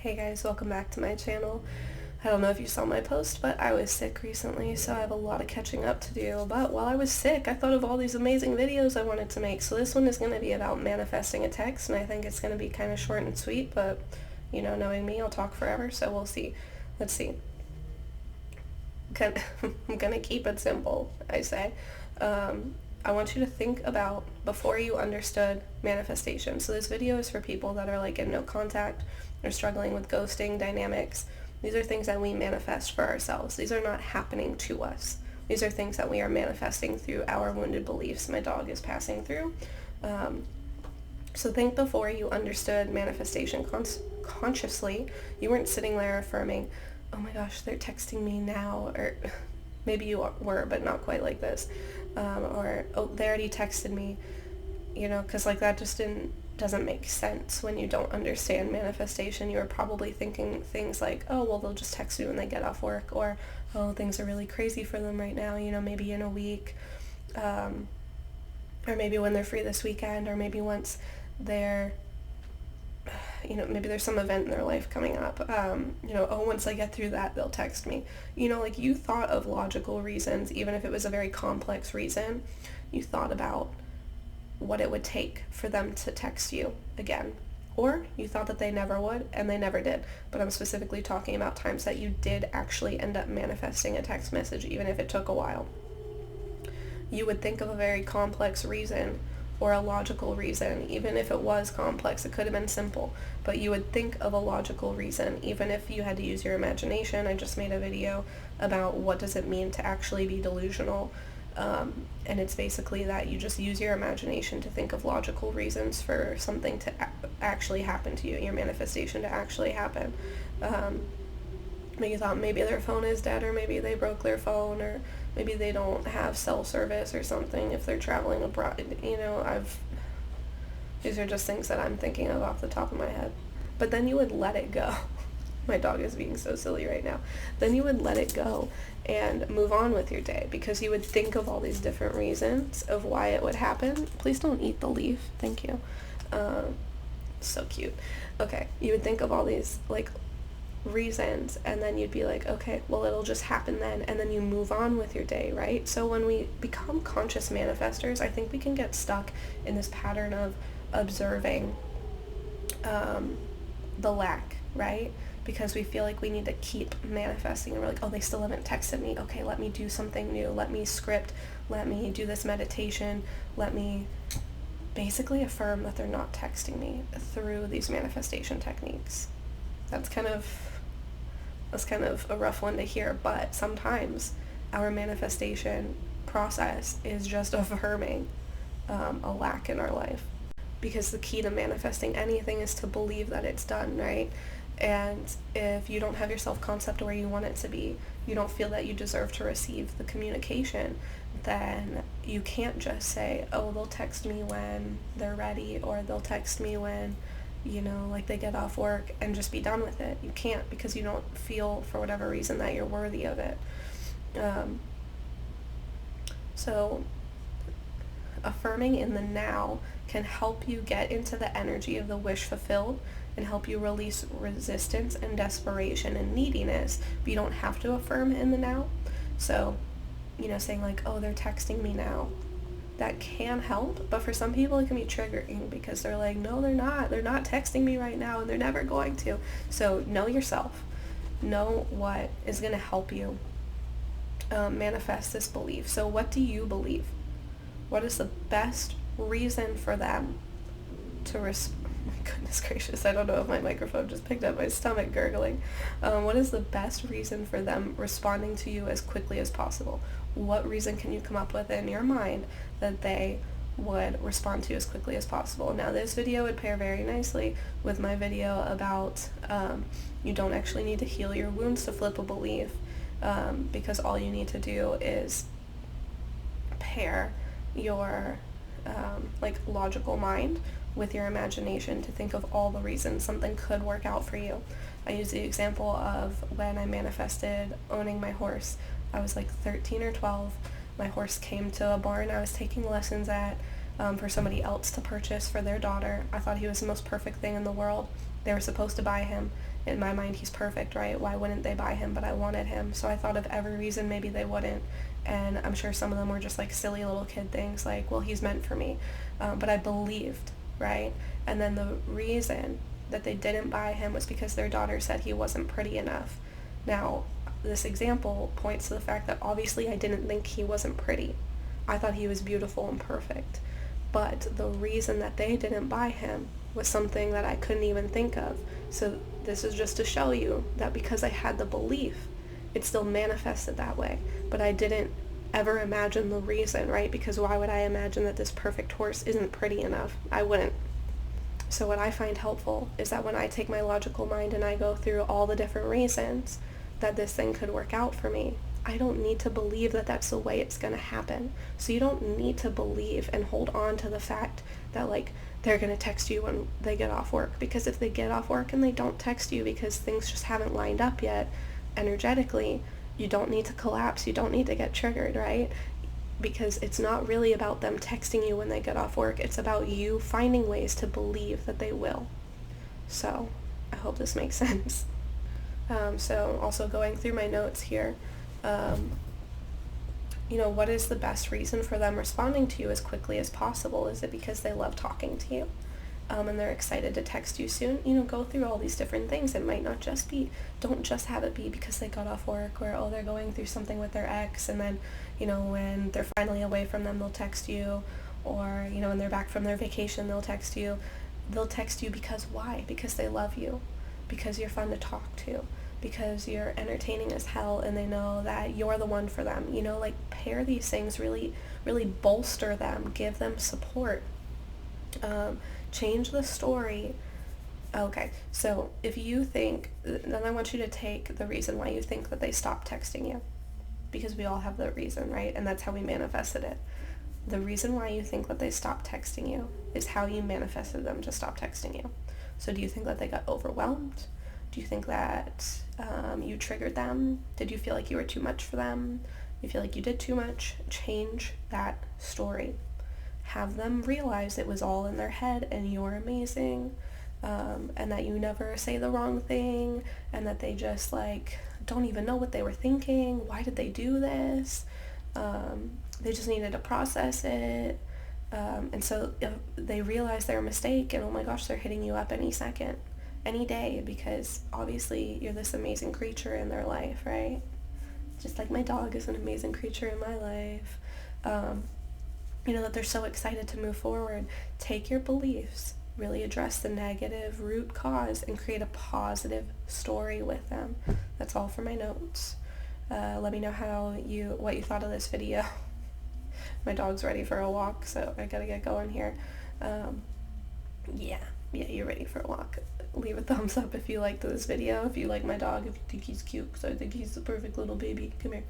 Hey guys, welcome back to my channel. I don't know if you saw my post, but I was sick recently, so I have a lot of catching up to do. But while I was sick, I thought of all these amazing videos I wanted to make. So this one is going to be about manifesting a text, and I think it's going to be kind of short and sweet, but, you know, knowing me, I'll talk forever, so we'll see. Let's see. I'm going to keep it simple, I say. I want you to think about before you understood manifestation. So this video is for people that are like in no contact or struggling with ghosting dynamics. These are things that we manifest for ourselves. These are not happening to us. These are things that we are manifesting through our wounded beliefs. My dog is passing through. So think before you understood manifestation consciously. You weren't sitting there affirming, oh my gosh, they're texting me now, or maybe you were, but not quite like this. Or, oh, they already texted me, you know, because like that just doesn't make sense when you don't understand manifestation. You are probably thinking things like, oh, well, they'll just text me when they get off work, or, oh, things are really crazy for them right now, you know, maybe in a week, or maybe when they're free this weekend, or maybe once they're, you know, maybe there's some event in their life coming up, you know, oh, once I get through that, they'll text me. You know, like you thought of logical reasons, even if it was a very complex reason. You thought about what it would take for them to text you again. Or you thought that they never would, and they never did. But I'm specifically talking about times that you did actually end up manifesting a text message, even if it took a while. You would think of a very complex reason or a logical reason. Even if it was complex, it could have been simple, but you would think of a logical reason, even if you had to use your imagination. I just made a video about what does it mean to actually be delusional, and it's basically that you just use your imagination to think of logical reasons for something to actually happen to you, your manifestation to actually happen. You thought maybe their phone is dead, or maybe they broke their phone, or maybe they don't have cell service or something if they're traveling abroad. You know, these are just things that I'm thinking of off the top of my head. But then you would let it go. My dog is being so silly right now. Then you would let it go and move on with your day, because you would think of all these different reasons of why it would happen. Please don't eat the leaf. Thank you. So cute. Okay, you would think of all these, like, reasons, and then you'd be like, okay, well, it'll just happen then, and then you move on with your day, right? So when we become conscious manifestors, I think we can get stuck in this pattern of observing the lack, right? Because we feel like we need to keep manifesting, and we're like, oh, they still haven't texted me. Okay, let me do something new. Let me script. Let me do this meditation. Let me basically affirm that they're not texting me through these manifestation techniques. That's kind of a rough one to hear, but sometimes our manifestation process is just affirming a lack in our life, because the key to manifesting anything is to believe that it's done, right? And if you don't have your self-concept where you want it to be, you don't feel that you deserve to receive the communication, then you can't just say, oh, they'll text me when they're ready, or they'll text me when, you know, like they get off work, and just be done with it. You can't, because you don't feel, for whatever reason, that you're worthy of it. So affirming in the now can help you get into the energy of the wish fulfilled, and help you release resistance and desperation and neediness. But you don't have to affirm in the now. So, you know, saying like, oh, they're texting me now, that can help, but for some people it can be triggering, because they're like, no, they're not texting me right now, and they're never going to. So know yourself. Know what is going to help you manifest this belief. So what do you believe? What is the best reason for them to oh my goodness gracious, I don't know if my microphone just picked up my stomach gurgling. What is the best reason for them responding to you as quickly as possible? What reason can you come up with in your mind that they would respond to you as quickly as possible? Now, this video would pair very nicely with my video about you don't actually need to heal your wounds to flip a belief, because all you need to do is pair your like logical mind with your imagination to think of all the reasons something could work out for you. I use the example of when I manifested owning my horse. I was like 13 or 12. My horse came to a barn I was taking lessons at for somebody else to purchase for their daughter. I thought he was the most perfect thing in the world. They were supposed to buy him, in my mind he's perfect, right? Why wouldn't they buy him? But I wanted him, so I thought of every reason maybe they wouldn't. And I'm sure some of them were just like silly little kid things like, well, he's meant for me. But I believed, right? And then the reason that they didn't buy him was because their daughter said he wasn't pretty enough. Now, this example points to the fact that obviously I didn't think he wasn't pretty. I thought he was beautiful and perfect. But the reason that they didn't buy him was something that I couldn't even think of. So this is just to show you that because I had the belief, it still manifested that way. But I didn't ever imagine the reason, right? Because why would I imagine that this perfect horse isn't pretty enough? I wouldn't. So what I find helpful is that when I take my logical mind and I go through all the different reasons that this thing could work out for me, I don't need to believe that that's the way it's going to happen. So you don't need to believe and hold on to the fact that like they're going to text you when they get off work. Because if they get off work and they don't text you because things just haven't lined up yet energetically, you don't need to collapse. You don't need to get triggered, right? Because it's not really about them texting you when they get off work. It's about you finding ways to believe that they will. So I hope this makes sense. So also going through my notes here, what is the best reason for them responding to you as quickly as possible? Is it because they love talking to you? And they're excited to text you soon? Go through all these different things. It might not just be, don't just have it be because they got off work, or, they're going through something with their ex, and then, when they're finally away from them, they'll text you, or, when they're back from their vacation, they'll text you. They'll text you because why? Because they love you, because you're fun to talk to, because you're entertaining as hell, and they know that you're the one for them. Pair these things, really, really bolster them, give them support. Change the story. Okay, so if you think, then I want you to take the reason why you think that they stopped texting you, because we all have the reason, right? And that's how we manifested it. The reason why you think that they stopped texting you is how you manifested them to stop texting you. So do you think that they got overwhelmed? Do you think that you triggered them? Did you feel like you were too much for them? You feel like you did too much? Change that story. Have them realize it was all in their head and you're amazing, and that you never say the wrong thing, and that they just don't even know what they were thinking. Why did they do this? They just needed to process it. And so if they realize their mistake, and oh my gosh, they're hitting you up any second, any day, because obviously you're this amazing creature in their life, right? Just like my dog is an amazing creature in my life. That they're so excited to move forward. Take your beliefs, really address the negative root cause, and create a positive story with them. That's all for my notes. Let me know what you thought of this video. My dog's ready for a walk, so I gotta get going here. Yeah, you're ready for a walk. Leave a thumbs up if you liked this video, if you like my dog, if you think he's cute, because I think he's the perfect little baby. Come here.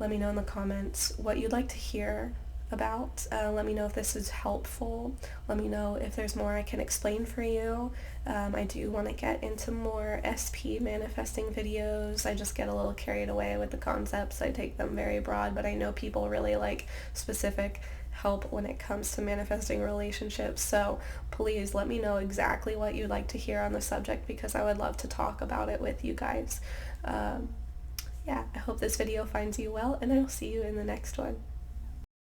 Let me know in the comments what you'd like to hear about. Let me know if this is helpful. Let me know if there's more I can explain for you. I do want to get into more SP manifesting videos. I just get a little carried away with the concepts. I take them very broad, but I know people really like specific help when it comes to manifesting relationships. So please let me know exactly what you'd like to hear on the subject, because I would love to talk about it with you guys. I hope this video finds you well, and I'll see you in the next one.